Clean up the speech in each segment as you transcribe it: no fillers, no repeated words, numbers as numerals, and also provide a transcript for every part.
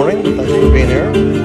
morning. Thanks for being here.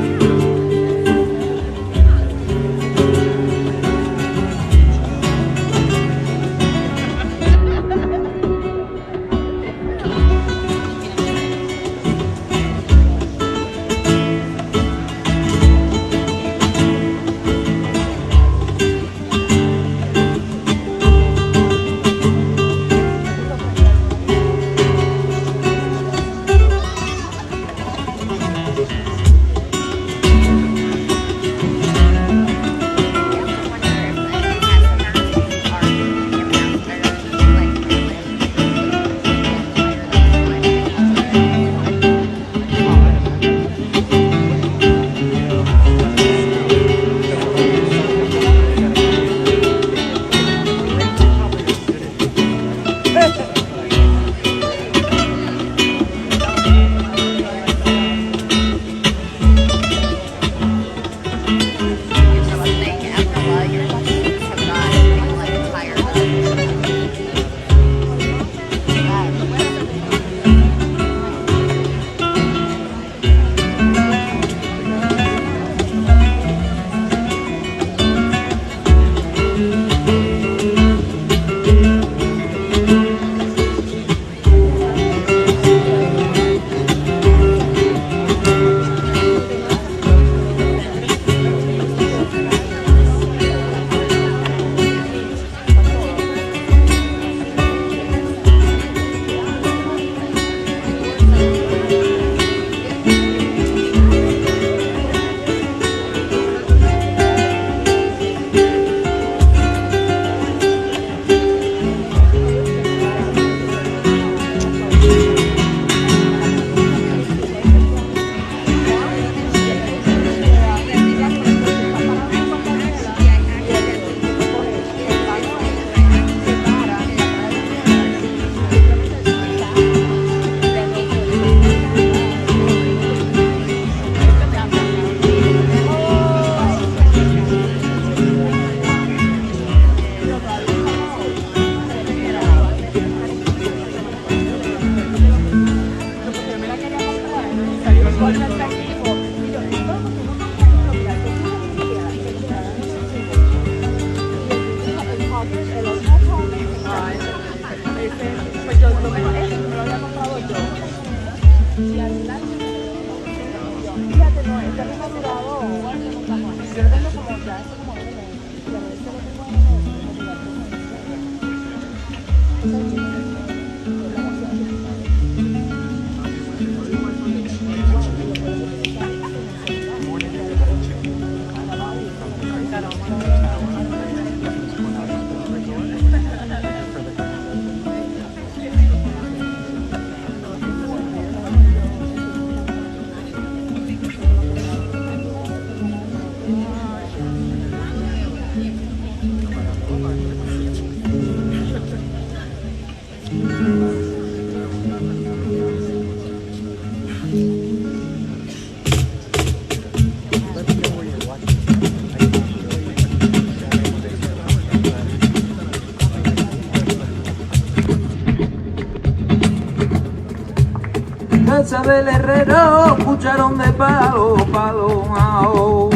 Casa del herrero, cucharón de palo, palo, ao.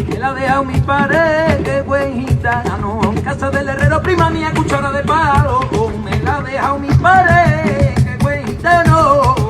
Me la ha dejado mi padre, que buen gitano. Casa del herrero, prima mía, cuchara de palo. Me la ha dejado mi padre, que buen gitano.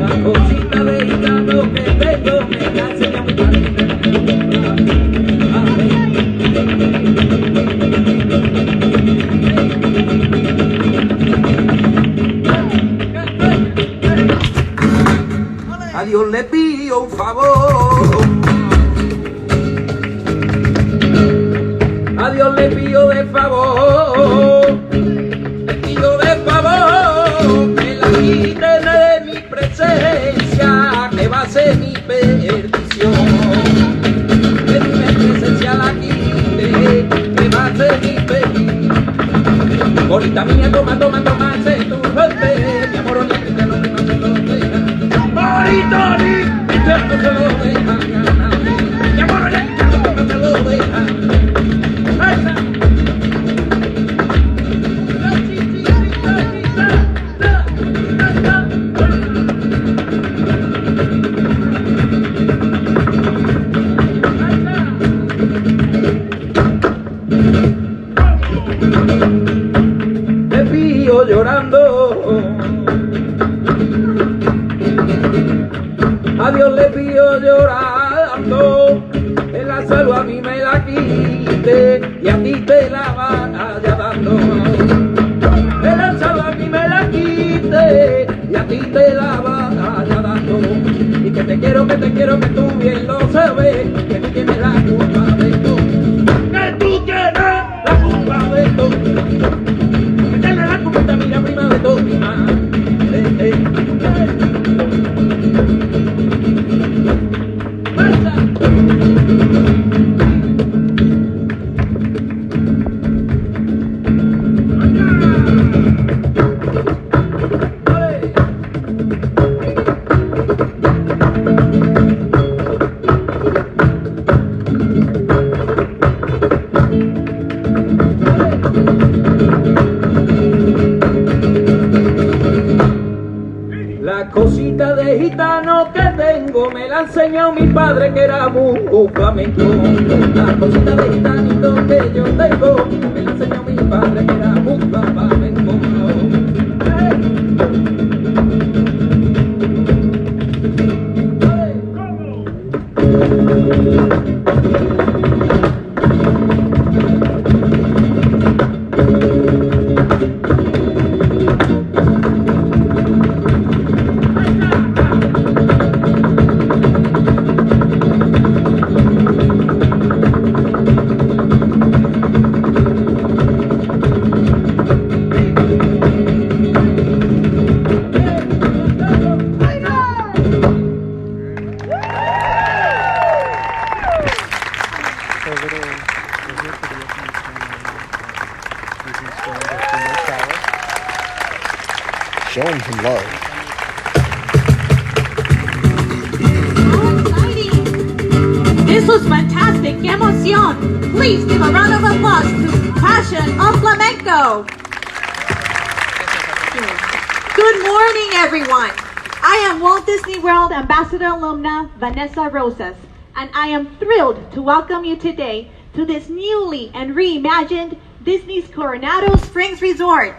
La cosita de gitano que tengo me la enseñó mi padre. A Dios le pido un favor, a Dios le pido de favor, le pido de favor que la quite de mi presencia, que va a ser mi perdición. Que mi presencia la quite, que va a ser mi perdición. Bonita mía, toma, sé tu suerte, mi amor, no te lo no se lo deja. Bonito, mi tiempo se lo deja, mi amor, no se lo deja. Te pillo llorando, a Dios le pido llorando, que la salud a mí me la quite y a ti te la vaya dando. Que la salud a mí me la quite y a ti te la vaya dando. Y que te quiero, que tú bien lo sabes, que tú tienes la culpa de esto. Que tú tienes la culpa de esto. Que tienes la culpa, mira, prima de todo, mi madre. La cosita de gitano que tengo me la enseñó mi padre que era muy flamenco. La cosita de gitanito que yo tengo me la enseñó mi padre que era muy flamenco. Show him some love. So exciting! This was fantastic. ¡Qué emoción! Please give a round of applause to Passion of Flamenco. Good morning, everyone. I am Walt Disney World Ambassador Alumna Vanessa Rosas, and I am thrilled to welcome you today to this newly and reimagined Disney's Coronado Springs Resort.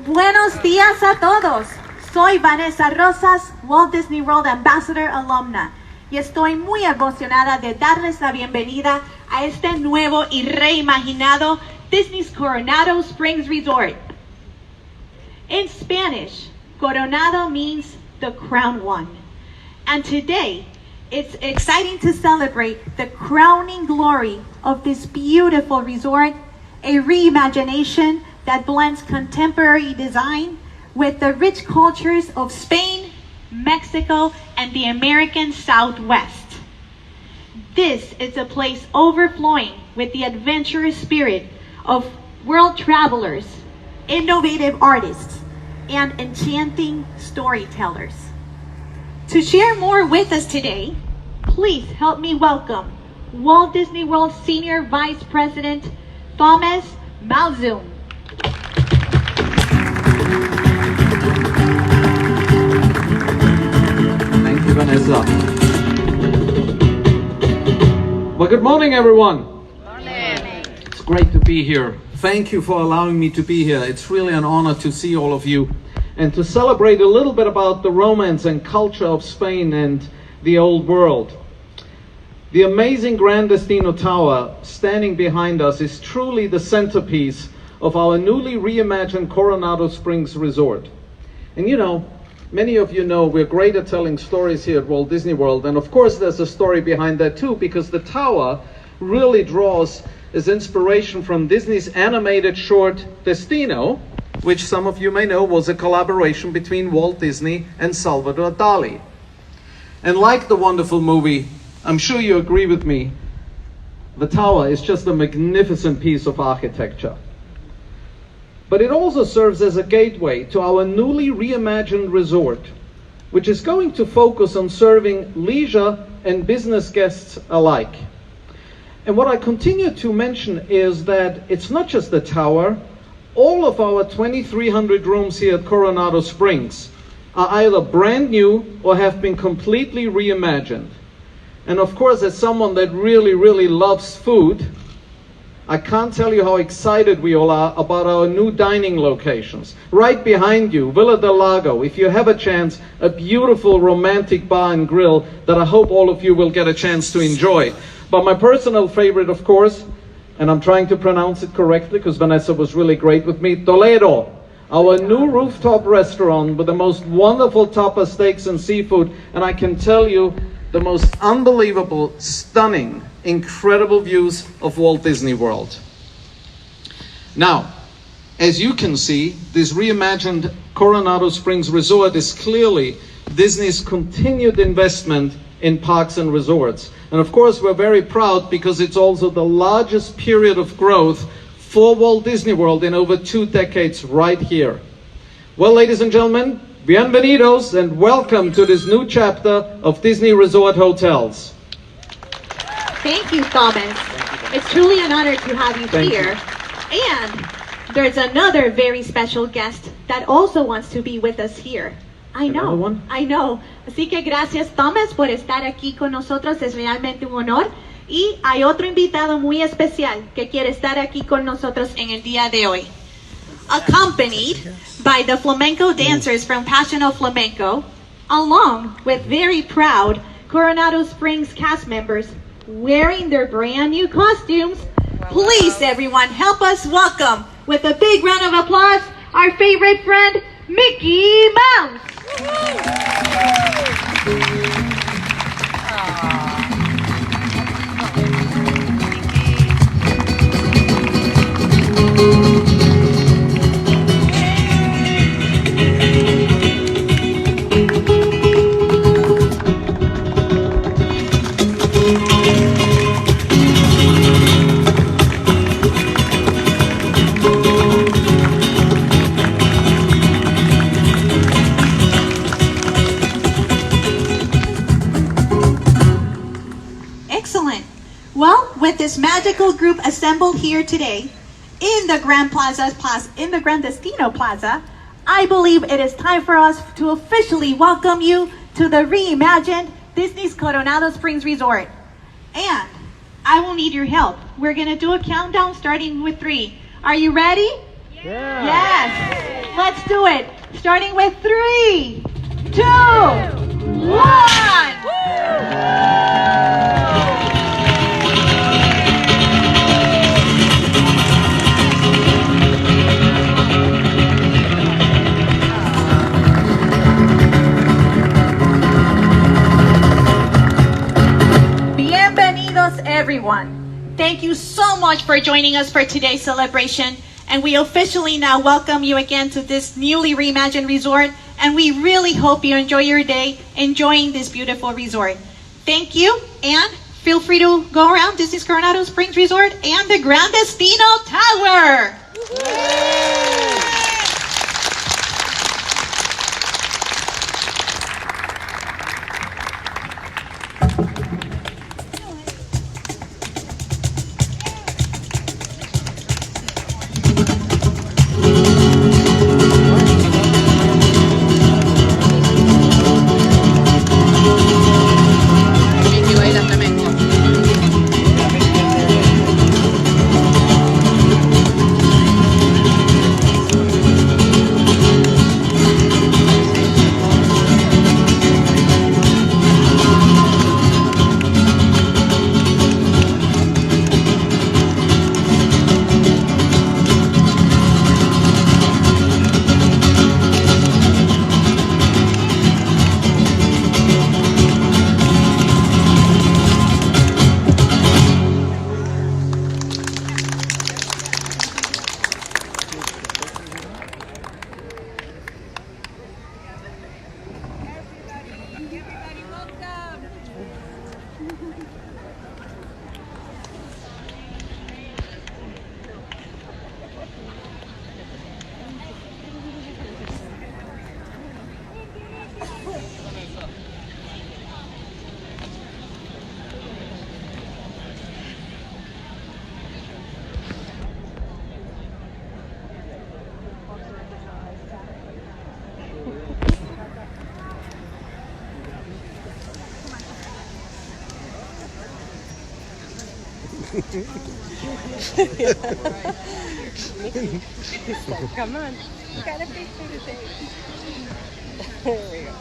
Buenos días a todos. Soy Vanessa Rosas, Walt Disney World Ambassador Alumna, y estoy muy emocionada de darles la bienvenida a este nuevo y reimaginado Disney's Coronado Springs Resort. In Spanish, Coronado means the crowned one. And today, it's exciting to celebrate the crowning glory of this beautiful resort, a reimagination that blends contemporary design with the rich cultures of Spain, Mexico, and the American Southwest. This is a place overflowing with the adventurous spirit of world travelers, innovative artists, and enchanting storytellers. To share more with us today, please help me welcome Walt Disney World Senior Vice President Thomas Malzoom. Thank you, Vanessa. Well, good morning, everyone. It's great to be here. Thank you for allowing me to be here. It's really an honor to see all of you. and to celebrate a little bit about the romance and culture of Spain and the old world. The amazing Gran Destino Tower standing behind us is truly the centerpiece of our newly reimagined Coronado Springs Resort. And you know, many of you know we're great at telling stories here at Walt Disney World, and of course there's a story behind that too, because the tower really draws its inspiration from Disney's animated short Destino, which some of you may know was a collaboration between Walt Disney and Salvador Dali. And like the wonderful movie, I'm sure you agree with me, the tower is just a magnificent piece of architecture. But it also serves as a gateway to our newly reimagined resort, which is going to focus on serving leisure and business guests alike. And what I continue to mention is that it's not just the tower. All of our 2,300 rooms here at Coronado Springs are either brand new or have been completely reimagined. And of course, as someone that really loves food, I can't tell you how excited we all are about our new dining locations. Right behind you, Villa del Lago, if you have a chance, a beautiful romantic bar and grill that I hope all of you will get a chance to enjoy. But my personal favorite, of course, and I'm trying to pronounce it correctly because Vanessa was really great with me, Toledo, our new rooftop restaurant with the most wonderful tapa steaks and seafood, and I can tell you, the most unbelievable, stunning, incredible views of Walt Disney World. Now, as you can see, this reimagined Coronado Springs Resort is clearly Disney's continued investment in parks and resorts. And of course, we're very proud because it's also the largest period of growth for Walt Disney World in over 2 decades right here. Well, ladies and gentlemen, bienvenidos and welcome to this new chapter of Disney Resort Hotels. Thank you, Thomas. It's truly an honor to have you here. And there's another very special guest that also wants to be with us here. I know. Así que gracias, Thomas, por estar aquí con nosotros. Es realmente un honor. Y hay otro invitado muy especial que quiere estar aquí con nosotros en el día de hoy. Accompanied by the flamenco dancers from Passion of Flamenco, along with very proud Coronado Springs cast members wearing their brand new costumes. Please, everyone, help us welcome, with a big round of applause, our favorite friend, Mickey Mouse. With this magical group assembled here today in the Gran Destino Plaza, I believe it is time for us to officially welcome you to the reimagined Disney's Coronado Springs Resort. And I will need your help. We're gonna do a countdown starting with 3. Are you ready? Yeah. Yes. Let's do it. Starting with 3, 2, 1. Everyone, thank you so much for joining us for today's celebration, and we officially now welcome you again to this newly reimagined resort, and we really hope you enjoy your day enjoying this beautiful resort. Thank you, and feel free to go around Disney's Coronado Springs Resort and the Gran Destino Tower. Come on. You got a picture to take. There we go.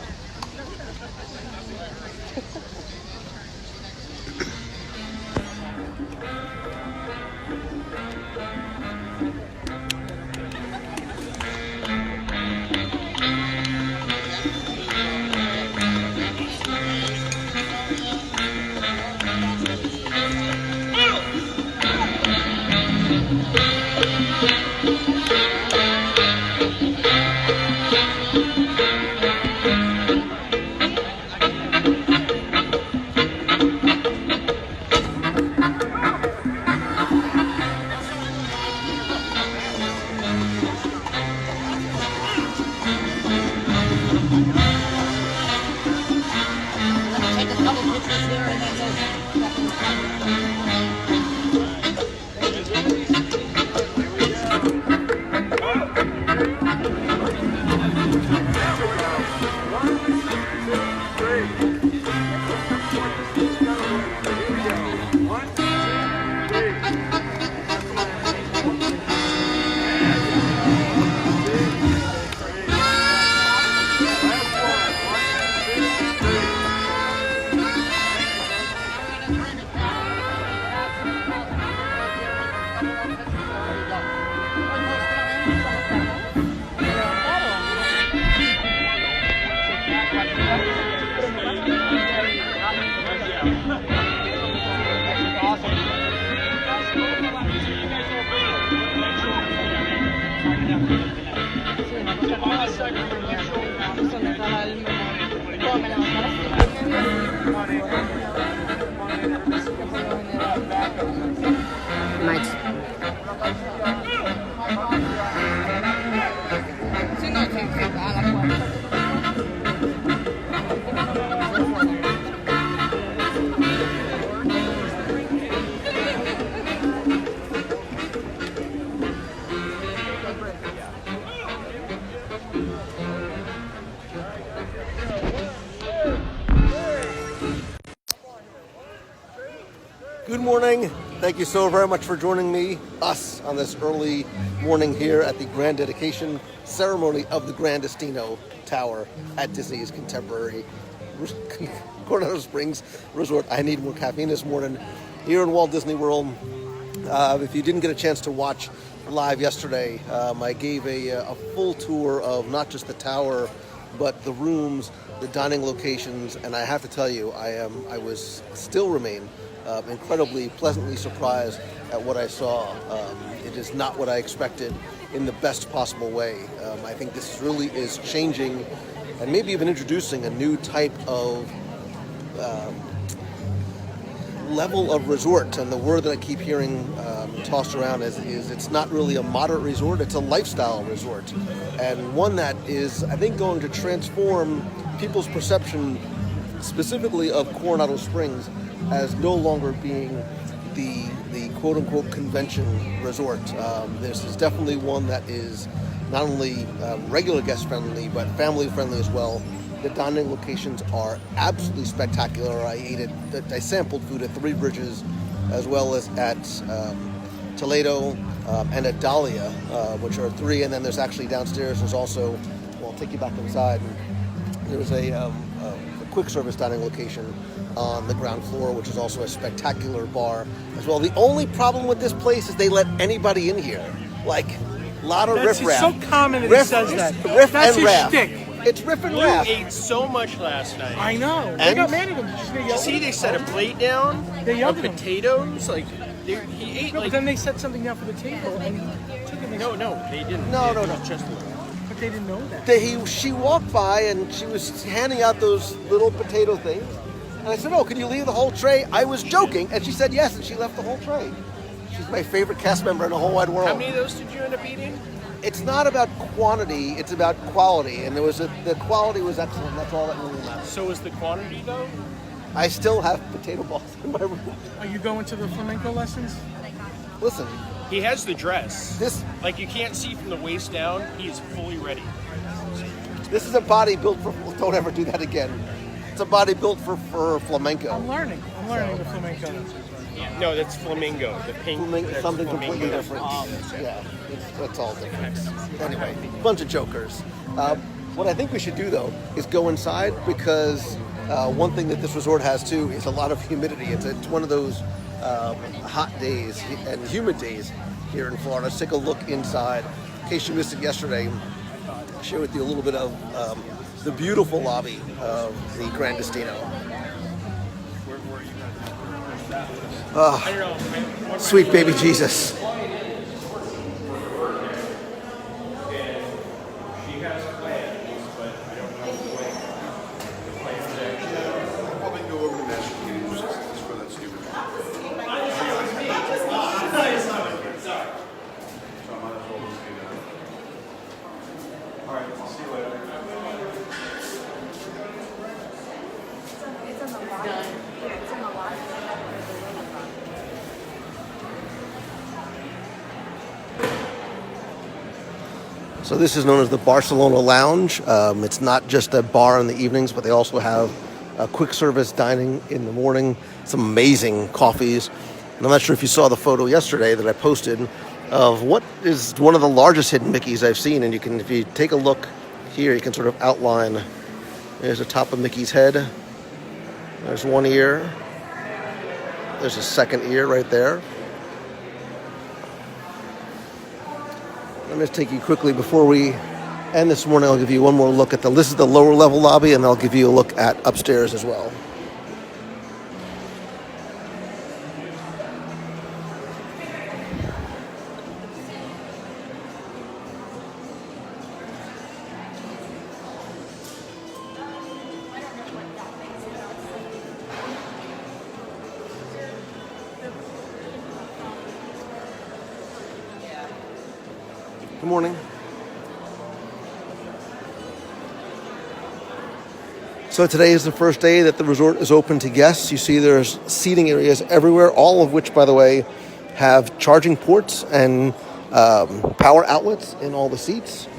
Good morning. Thank you so very much for joining us on this early morning here at the grand dedication ceremony of the Gran Destino Tower at Disney's contemporary Coronado Springs Resort. I need more caffeine this morning here in Walt Disney World. If you didn't get a chance to watch live yesterday, I gave a full tour of not just the tower, but the rooms, the dining locations, and I have to tell you, I still remain incredibly pleasantly surprised at what I saw. It is not what I expected in the best possible way. I think this really is changing and maybe even introducing a new type of level of resort. And the word that I keep hearing tossed around is it's not really a moderate resort, it's a lifestyle resort. And one that is, I think, going to transform people's perception specifically of Coronado Springs as no longer being the quote-unquote convention resort. This is definitely one that is not only regular guest friendly, but family friendly as well. The dining locations are absolutely spectacular. I sampled food at Three Bridges, as well as at Toledo and at Dahlia, which are three. And then there's actually downstairs, there's also, well, I'll take you back inside. There's a quick service dining location on the ground floor, which is also a spectacular bar as well. The only problem with this place is they let anybody in here. Like, a lot of riff-raff. It's so common that he says that. Riff That's and his raff. shtick. It's riff and Blue raff. ate so much last night. I know. They And- got mad at him. See, they set a plate down They yelled of at him. potatoes. Like he ate No, like but then they set something down for the table and he took it. no, they didn't. No, It no, was no. Just But they didn't know that. She walked by and she was handing out those little potato things. And I said, "Oh, can you leave the whole tray?" I was joking, and she said yes, and she left the whole tray. She's my favorite cast member in the whole wide world. how many of those did you end up eating? It's not about quantity; it's about quality, and the quality was excellent. That's all that really matters. So was the quantity though? I still have potato balls in my room. Are you going to the flamenco lessons? Listen, He has the dress. this Like you can't see from the waist down. He is fully ready. is a body built for. Don't ever do that again. It's a body built for flamenco. I'm learning the flamenco. No, that's flamingo. The pink. That's Something flamingo. completely different. Yeah, it's all different. Anyway, bunch of jokers. What I think we should do though is go inside because one thing that this resort has too is a lot of humidity. It's one of those hot days and humid days here in Florida. Let's take a look inside. In case you missed it yesterday, I'll share with you a little bit of the beautiful lobby of the Gran Destino. Oh, sweet baby Jesus. So this is known as the Barcelona Lounge. It's not just a bar in the evenings, but they also have quick service dining in the morning, some amazing coffees. And I'm not sure if you saw the photo yesterday that I posted of what is one of the largest hidden Mickeys I've seen. And you can, if you take a look here, you can sort of outline. There's the top of Mickey's head. There's one ear. There's a second ear right there. Let me just take you quickly before we end this morning. I'll give you one more look at this is the lower level lobby, and I'll give you a look at upstairs as well. Good morning. So today is the first day that the resort is open to guests. You see there's seating areas everywhere, all of which, by the way, have charging ports and power outlets in all the seats.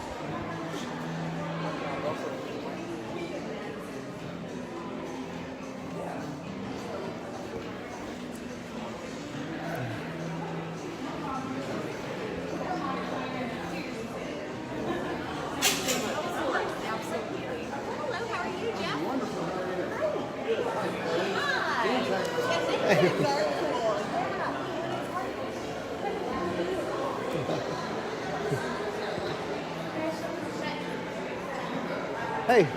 Hey,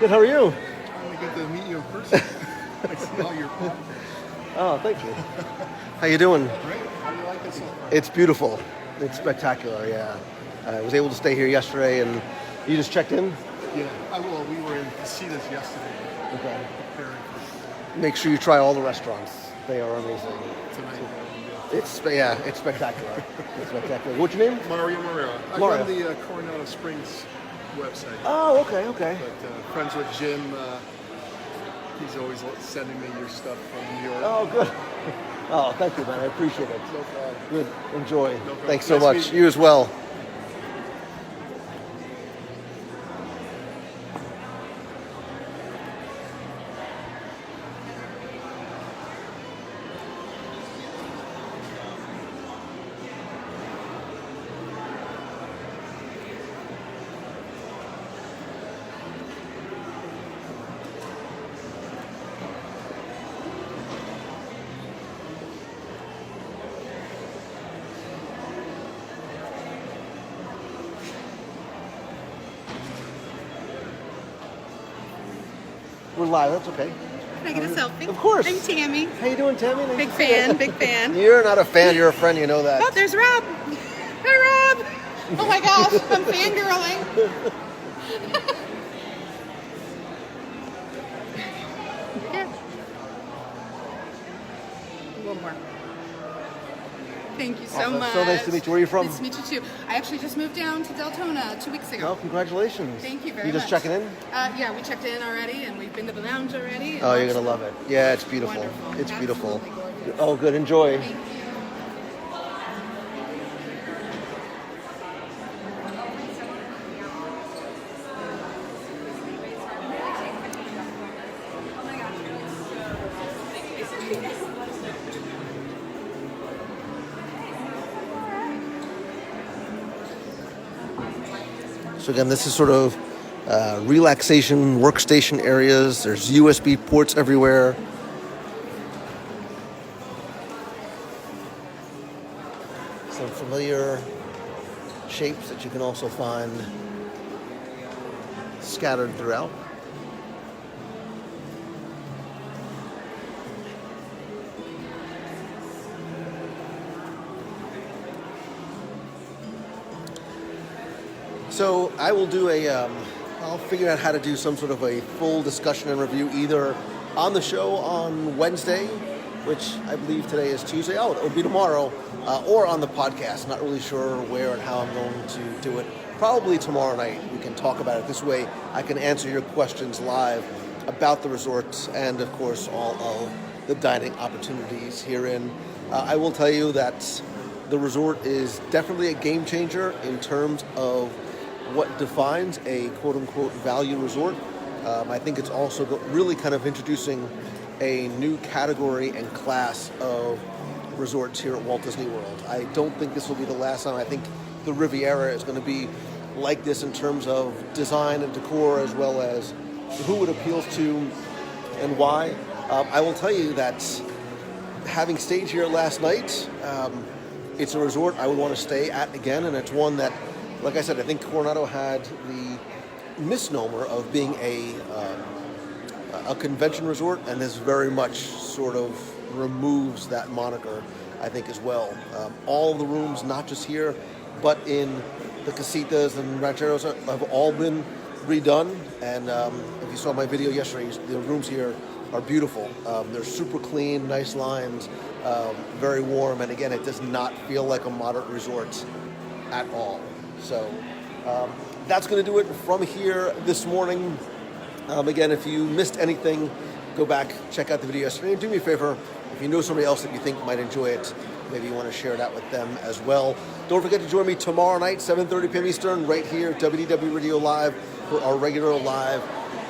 good. How are you? Finally get to meet you in person. I see all your Oh, thank you. How you doing? Great. How do you like it so far? It's beautiful. It's spectacular. Yeah, I was able to stay here yesterday, and you just checked in. Yeah. We were in Casitas yesterday. Okay. Preparing for Make sure you try all the restaurants. They are amazing. tonight. It's spectacular. It's spectacular. What's your name? Mario Morera. I Mario. run the Coronado Springs website. Oh, okay. But friends with Jim. He's always sending me your stuff from New York. Oh, good. Oh, thank you, man. I appreciate it. No problem. Good. Enjoy. problem. Thanks so Nice much. meeting You as well. We're live. That's okay. Can I get a selfie? Of course. I'm Tammy. How you doing, Tammy? Nice Big to see you. fan, big fan. You're not a fan. You're a friend. You know that. Oh, there's Rob. Hi, Rob. Oh my gosh, I'm fangirling. Yeah. One more. Thank you so Awesome. much. So nice to meet you. Where are you from? Nice to meet you too. I actually just moved down to Deltona 2 weeks ago. Oh, congratulations. Thank you very You much. just checking in? Yeah, we checked in already, and we've been to the lounge already. and Oh, you're gonna love it. Yeah, it's beautiful. Wonderful. It's beautiful. Absolutely gorgeous. Oh, good. Enjoy. Thank you. So again, this is sort of relaxation workstation areas. There's USB ports everywhere. Some familiar shapes that you can also find scattered throughout. So I will do I'll figure out how to do some sort of a full discussion and review either on the show on Wednesday, which I believe today is Tuesday. Oh, it'll be tomorrow, or on the podcast. Not really sure where and how I'm going to do it. Probably tomorrow night. We can talk about it. This way I can answer your questions live about the resort and, of course, all of the dining opportunities herein. I will tell you that the resort is definitely a game changer in terms of what defines a quote-unquote value resort. I think it's also really kind of introducing a new category and class of resorts here at Walt Disney World. I don't think this will be the last time. I think the Riviera is going to be like this in terms of design and decor, as well as who it appeals to and why. I will tell you that having stayed here last night, it's a resort I would want to stay at again, and it's one that, like I said, I think Coronado had the misnomer of being a convention resort, and this very much sort of removes that moniker, I think, as well. All the rooms, not just here, but in the casitas and rancheros, have all been redone, and if you saw my video yesterday, the rooms here are beautiful. They're super clean, nice lines, very warm, and again, it does not feel like a moderate resort at all. So that's going to do it from here this morning. Again, if you missed anything, go back, check out the video yesterday, and do me a favor, if you know somebody else that you think might enjoy it, maybe you want to share it out with them as well. Don't forget to join me tomorrow night, 7:30 p.m. Eastern, right here, WDW Radio Live, for our regular live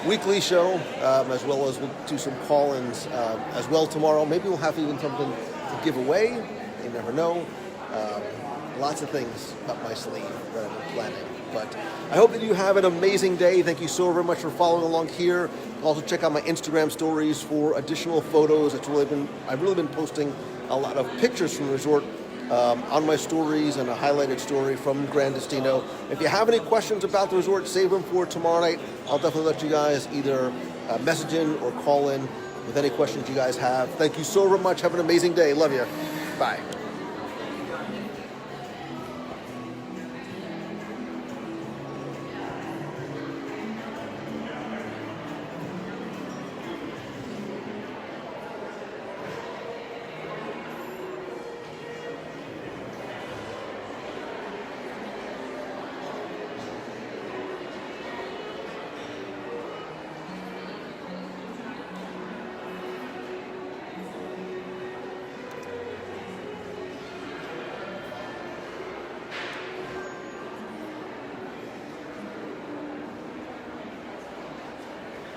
weekly show, as well as we'll do some call-ins as well tomorrow. Maybe we'll have even something to give away. You never know. Lots of things up my sleeve that I've been planning. But I hope that you have an amazing day. Thank you so very much for following along here. Also check out my Instagram stories for additional photos. I've really been posting a lot of pictures from the resort on my stories, and a highlighted story from Gran Destino. If you have any questions about the resort, save them for tomorrow night. I'll definitely let you guys either message in or call in with any questions you guys have. Thank you so very much. Have an amazing day. Love you. Bye.